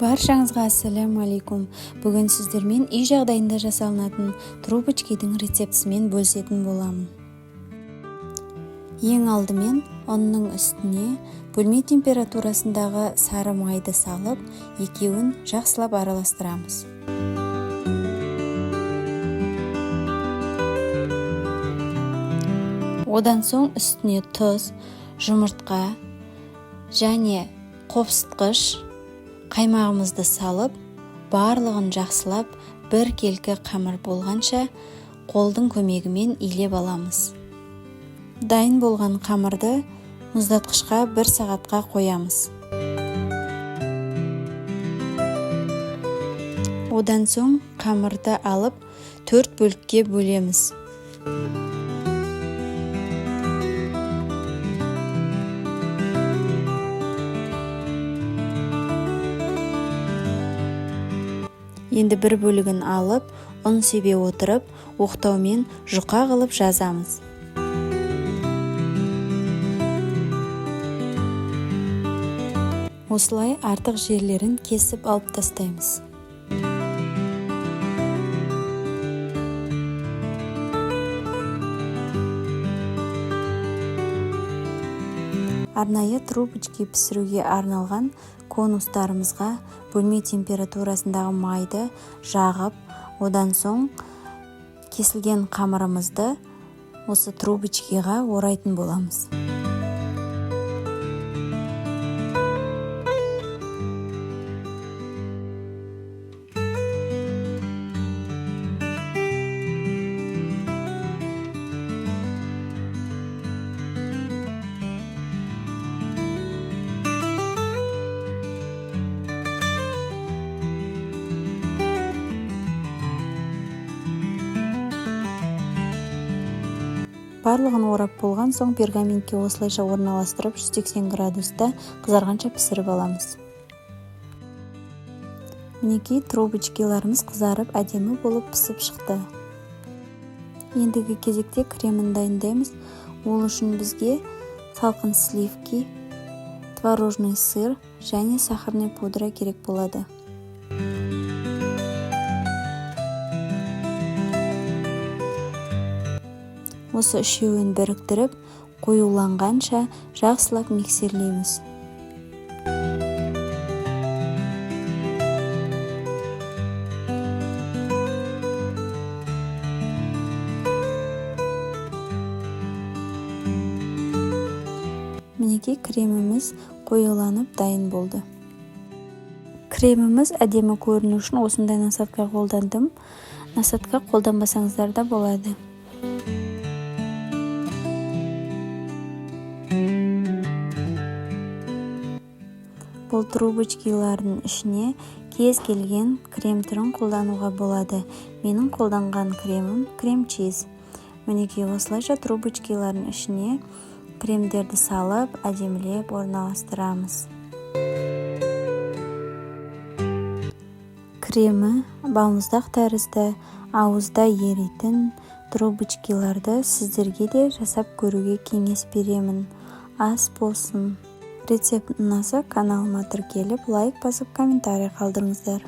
Баршаңызға ассалаумалейкум. Бүгін сіздермен үй жағдайында жасалынатын трубочкидің рецептісімен бөлісетін боламын. Ең алдымен ұнның үстіне бөлме температурасындағы сары майды салып, екеуін жақсылап араластырамыз. Одан соң үстіне тұз, жұмыртқа және қопсытқыш қаймағымызды салып, барлығын жақсылап бір келкі қамыр болғанша қолдың көмегімен илеп аламыз. Дайын болған қамырды мұздатқышқа 1 сағатқа қоямыз. Одан соң қамырды алып 4 бөлікке бөлеміз. Енді бір бөлігін алып, ұн себе отырып, оқтаумен жұқа қылып жазамыз. Осылай артық жерлерін кесіп алып тастаймыз. Арнайы трубочки пісіруге арналған конустарымызға бөлме температурасындағы майды жағып, одан соң кесілген қамырымызды осы трубочкиға орайтын боламыз. Барлығын орап болған соң пергаментке осылайша орналастырып 180 градуста қызарғанша пісіріп аламыз. Мінекей трубочкиларымыз қызарып әдемі болып пісіп шықты. Ендігі кезекте кремін дайындаймыз. Ол үшін бізге салқын сливки, творожный сыр және сахарный пудра керек болады. Осы үшеуін біріктіріп, қоюланғанша жақсылап миксерлейміз. Мінекей креміміз қоюланып дайын болды. Креміміз әдемі көріну үшін осындай насадка қолдандым. Насадка қолданбасаңыздар да болады. Бұл трубочкилардың ішіне кез келген крем түрін қолдануға болады. Менің қолданған кремім крем-чиз. Мінекей осылайша трубочкилардың ішіне кремдерді салып, әдемілеп орналастырамыз. Кремі балмұздақ тәрізді ауызда еритін трубочкиларды сіздерге де жасап көруге кеңес беремін. Ас болсын. Рецепт ұнаса каналыма тіркеліп, лайк басып, комментарий қалдырыңыздар.